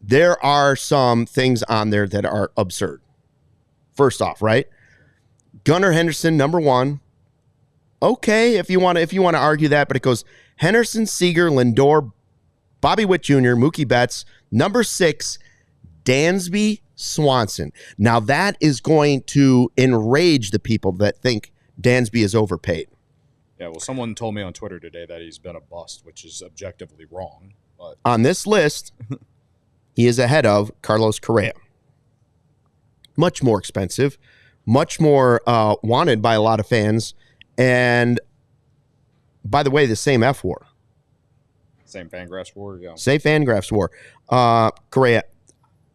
there are some things on there that are absurd. First off, right? Gunnar Henderson, number 1. Okay, if you want to argue that, but it goes Henderson, Seager, Lindor, Bobby Witt Jr., Mookie Betts, number 6, Dansby Swanson. Now that is going to enrage the people that think Dansby is overpaid. Yeah, well, someone told me on Twitter today that he's been a bust, which is objectively wrong. But on this list, he is ahead of Carlos Correa. Much more expensive, much more wanted by a lot of fans. And by the way, the same F war. Same Fangraphs war, yeah. Same Fangraphs war. Correa.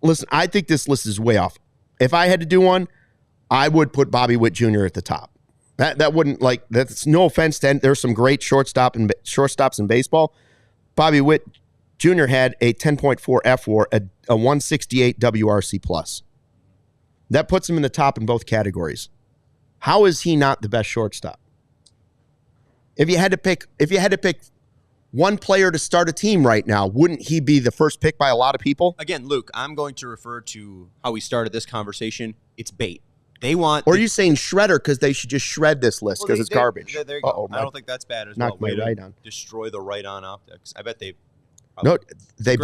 Listen, I think this list is way off. If I had to do one, I would put Bobby Witt Jr. at the top. That wouldn't, like, that's no offense to, there's some great shortstops in baseball. Bobby Witt Jr. had a 10.4 F war, a 168 WRC plus. That puts him in the top in both categories. How is he not the best shortstop? If you had to pick one player to start a team right now, wouldn't he be the first pick by a lot of people? Again, Luke, I'm going to refer to how we started this conversation. It's bait. They want. Or are you saying shredder because they should just shred this list because it's garbage? There you go. I don't think that's bad as well. Knock my right on. Destroy the right on optics. I bet they. No, they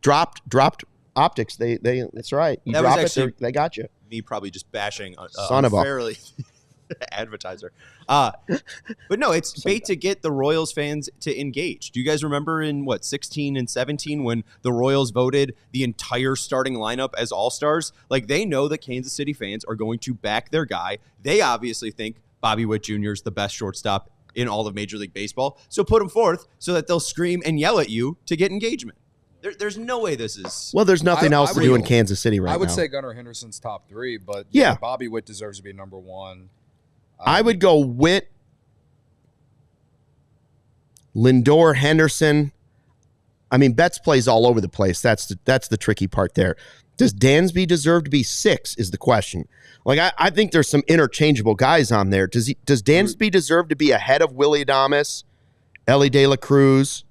dropped optics. They that's right. You drop it, they got you. Me probably just bashing Son of a fairly advertiser. But no, it's bait to get the Royals fans to engage. Do you guys remember in 16 and 17 when the Royals voted the entire starting lineup as all-stars? Like, they know that Kansas City fans are going to back their guy. They obviously think Bobby Witt Jr. is the best shortstop in all of Major League Baseball. So put him forth so that they'll scream and yell at you to get engagement. There's no way this is. Well, there's nothing else to do in Kansas City right now. I would say Gunnar Henderson's top 3, but yeah, Bobby Witt deserves to be number 1. I would go Witt, Lindor, Henderson. I mean, Betts plays all over the place. That's the tricky part there. Does Dansby deserve to be 6 is the question. Like, I think there's some interchangeable guys on there. Does Dansby deserve to be ahead of Willie Adames, Ellie De La Cruz,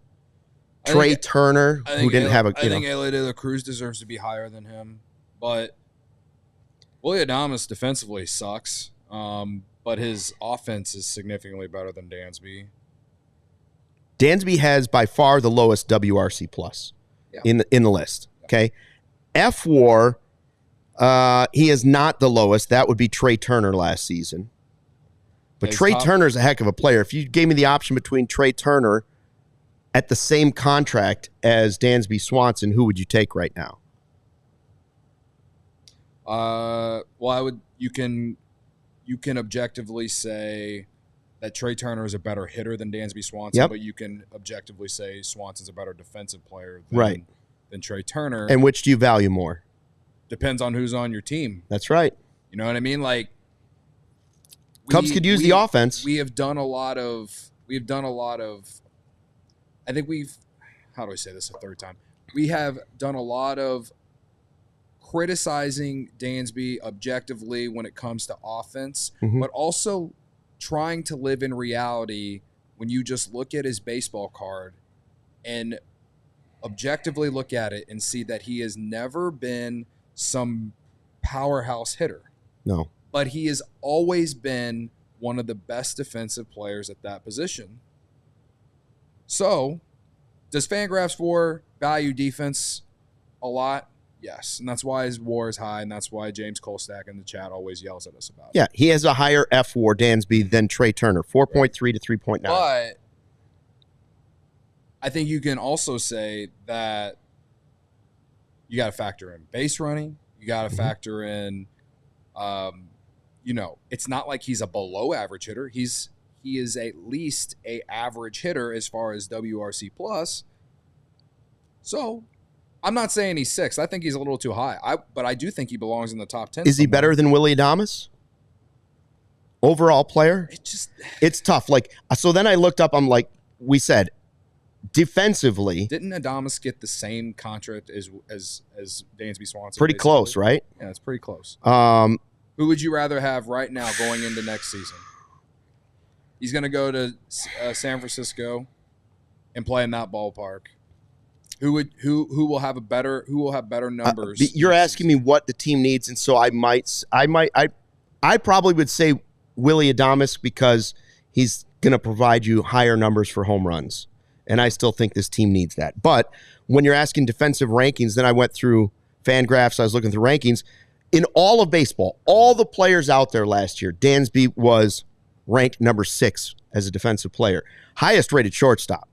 Trey Turner, who didn't have a... I think Ellie De La Cruz deserves to be higher than him. But Willie Adames defensively sucks. But his offense is significantly better than Dansby. Dansby has by far the lowest WRC plus in the list. Okay, F WAR, he is not the lowest. That would be Trey Turner last season. But Trey Turner's a heck of a player. If you gave me the option between Trey Turner at the same contract as Dansby Swanson, who would you take right now? Well, I would. You can objectively say that Trey Turner is a better hitter than Dansby Swanson, but you can objectively say Swanson's a better defensive player than Trey Turner. And which do you value more? Depends on who's on your team. That's right. You know what I mean? Like, Cubs could use the offense. We have done a lot of. I think how do I say this a third time? We have done a lot of criticizing Dansby objectively when it comes to offense, but also trying to live in reality when you just look at his baseball card and objectively look at it and see that he has never been some powerhouse hitter. No. But he has always been one of the best defensive players at that position. So, does Fangraphs WAR value defense a lot? Yes, and that's why his WAR is high, and that's why James Kolstack in the chat always yells at us about it. Yeah, he has a higher F WAR, Dansby, than Trey Turner, 4.3 to 3.9. But I think you can also say that you got to factor in base running. You got to factor in, it's not like he's a below average hitter. He is at least a average hitter as far as WRC plus. So I'm not saying he's 6. I think he's a little too high. But I do think he belongs in the top 10. Is he better than Willie Adames? Overall player? It's tough. Like, so then I looked up, I'm like, we said, defensively. Didn't Adames get the same contract as Dansby Swanson? Pretty close, right? Yeah, it's pretty close. Who would you rather have right now going into next season? He's going to go to San Francisco and play in that ballpark. Who will have better numbers? You're asking me what the team needs, and so I probably would say Willy Adames because he's going to provide you higher numbers for home runs, and I still think this team needs that. But when you're asking defensive rankings, then I went through FanGraphs. I was looking through rankings in all of baseball. All the players out there last year, Dansby was ranked number 6 as a defensive player, highest rated shortstop.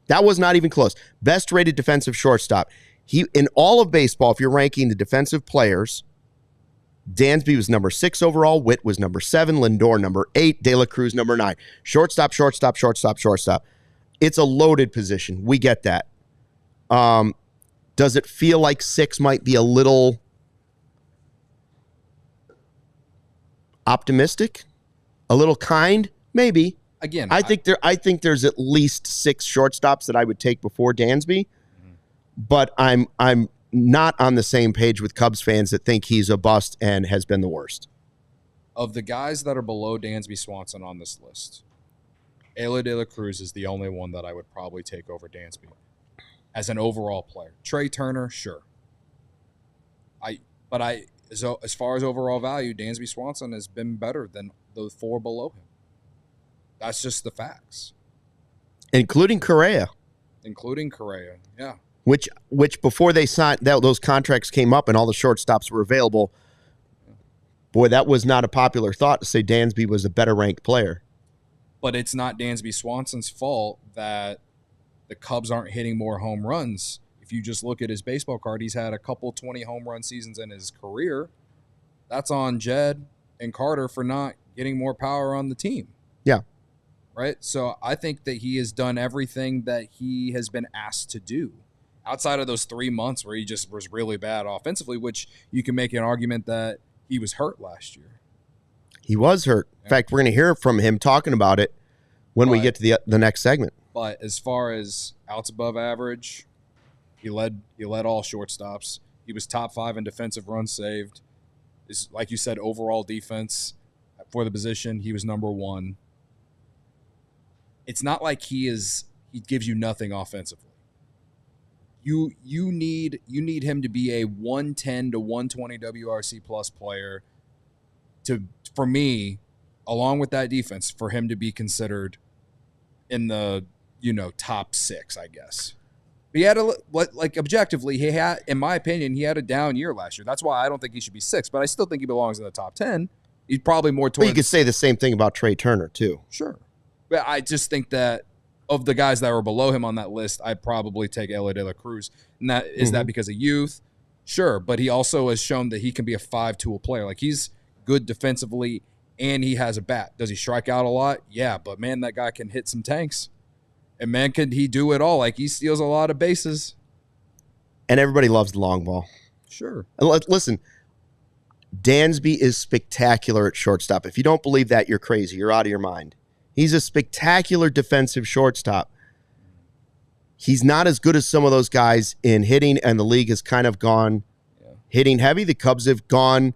That was not even close. Best rated defensive shortstop. He in all of baseball, if you're ranking the defensive players, Dansby was number 6 overall. Witt was number 7. Lindor number 8. De La Cruz number 9. Shortstop. It's a loaded position. We get that. Does it feel like 6 might be a little optimistic? A little kind? Maybe. Again, I think there's at least 6 shortstops that I would take before Dansby, but I'm not on the same page with Cubs fans that think he's a bust and has been the worst. Of the guys that are below Dansby Swanson on this list, Eloy De La Cruz is the only one that I would probably take over Dansby as an overall player. Trey Turner, sure. As far as overall value, Dansby Swanson has been better than the 4 below him. That's just the facts. Including Correa, yeah. Which before they signed those contracts came up and all the shortstops were available, boy, that was not a popular thought to say Dansby was a better ranked player. But it's not Dansby Swanson's fault that the Cubs aren't hitting more home runs. If you just look at his baseball card, he's had a couple 20 home run seasons in his career. That's on Jed and Carter for not getting more power on the team. Yeah. Right? So I think that he has done everything that he has been asked to do outside of those 3 months where he just was really bad offensively, which you can make an argument that he was hurt last year. He was hurt. In fact, we're going to hear from him talking about it when we get to the next segment. But as far as outs above average, he led all shortstops. He was top 5 in defensive runs saved. Is like you said, overall defense for the position, he was number 1. It's not like he gives you nothing offensively. You need him to be a 110 to 120 WRC plus player for me, along with that defense, for him to be considered in the top 6, I guess. But he had objectively, he had, in my opinion, he had a down year last year. That's why I don't think he should be 6, but I still think he belongs in the top 10. He's probably more towards. Well, you could say the same thing about Trey Turner too. Sure. But I just think that of the guys that were below him on that list, I'd probably take Eloy De La Cruz. And is that because of youth? Sure. But he also has shown that he can be a 5-tool player. Like, he's good defensively and he has a bat. Does he strike out a lot? Yeah. But, man, that guy can hit some tanks. And, man, can he do it all? Like, he steals a lot of bases. And everybody loves the long ball. Sure. And listen, Dansby is spectacular at shortstop. If you don't believe that, you're crazy. You're out of your mind. He's a spectacular defensive shortstop. He's not as good as some of those guys in hitting, and the league has kind of gone hitting heavy. The Cubs have gone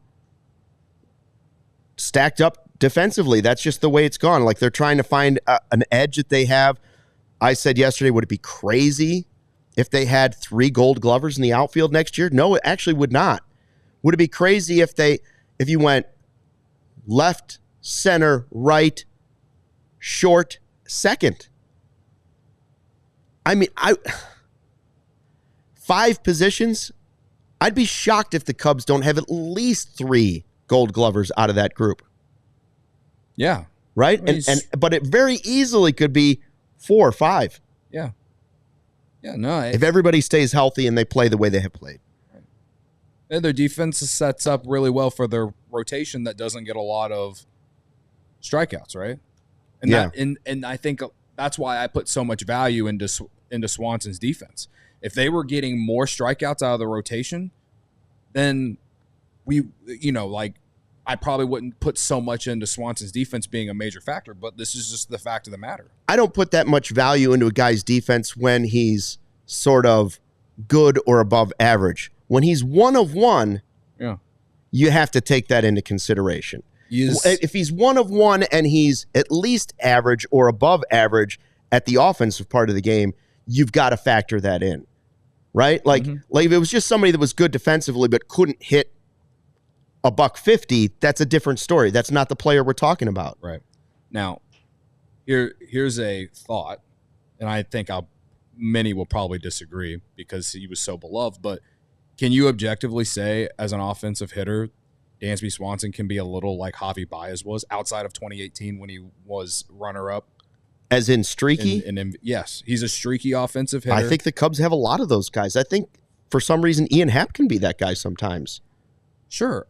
stacked up defensively. That's just the way it's gone. Like, they're trying to find an edge that they have. I said yesterday, would it be crazy if they had 3 Gold Glovers in the outfield next year? No, it actually would not. Would it be crazy if you went left, center, right, short, second? I mean, 5 positions. I'd be shocked if the Cubs don't have at least 3 Gold Glovers out of that group. Yeah. Right? I mean, but it very easily could be 4 or 5. Yeah. Yeah, no. If everybody stays healthy and they play the way they have played. And their defense sets up really well for their rotation that doesn't get a lot of strikeouts, right? And and I think that's why I put so much value into Swanson's defense. If they were getting more strikeouts out of the rotation, then I probably wouldn't put so much into Swanson's defense being a major factor, but this is just the fact of the matter. I don't put that much value into a guy's defense when he's sort of good or above average. When he's 1 of 1, you have to take that into consideration. If he's 1 of 1 and he's at least average or above average at the offensive part of the game, you've got to factor that in. right? Like if it was just somebody that was good defensively but couldn't hit a $150, that's a different story. That's not the player we're talking about. Right. Now, here's a thought, and I think many will probably disagree because he was so beloved, but can you objectively say as an offensive hitter, Dansby Swanson can be a little like Javi Baez was outside of 2018 when he was runner-up? As in streaky? Yes, he's a streaky offensive hitter. I think the Cubs have a lot of those guys. I think for some reason Ian Happ can be that guy sometimes. Sure.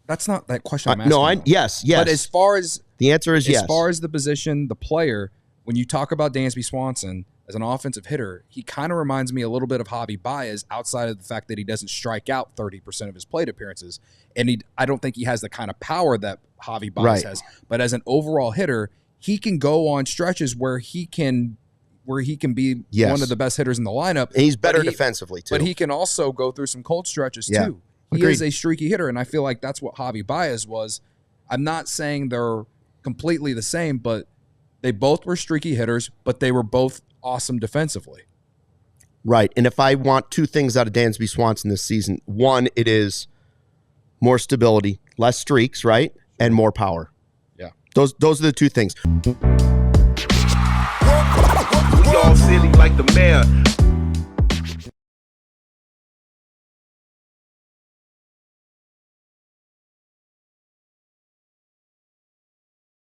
That's not that question I'm asking. No, yes. But as far as the answer is yes. As far as the position, the player, when you talk about Dansby Swanson as an offensive hitter, he kind of reminds me a little bit of Javi Baez outside of the fact that he doesn't strike out 30% of his plate appearances. And I don't think he has the kind of power that Javi Baez has. But as an overall hitter, he can go on stretches where he can be one of the best hitters in the lineup. And he's better defensively, too. But he can also go through some cold stretches, too. He is a streaky hitter, and I feel like that's what Javi Baez was. I'm not saying they're completely the same, but they both were streaky hitters, but they were both awesome defensively. Right. And if I want two things out of Dansby Swanson this season, one, it is more stability, less streaks, right? And more power. Yeah. Those are the two things. We all silly like the mayor.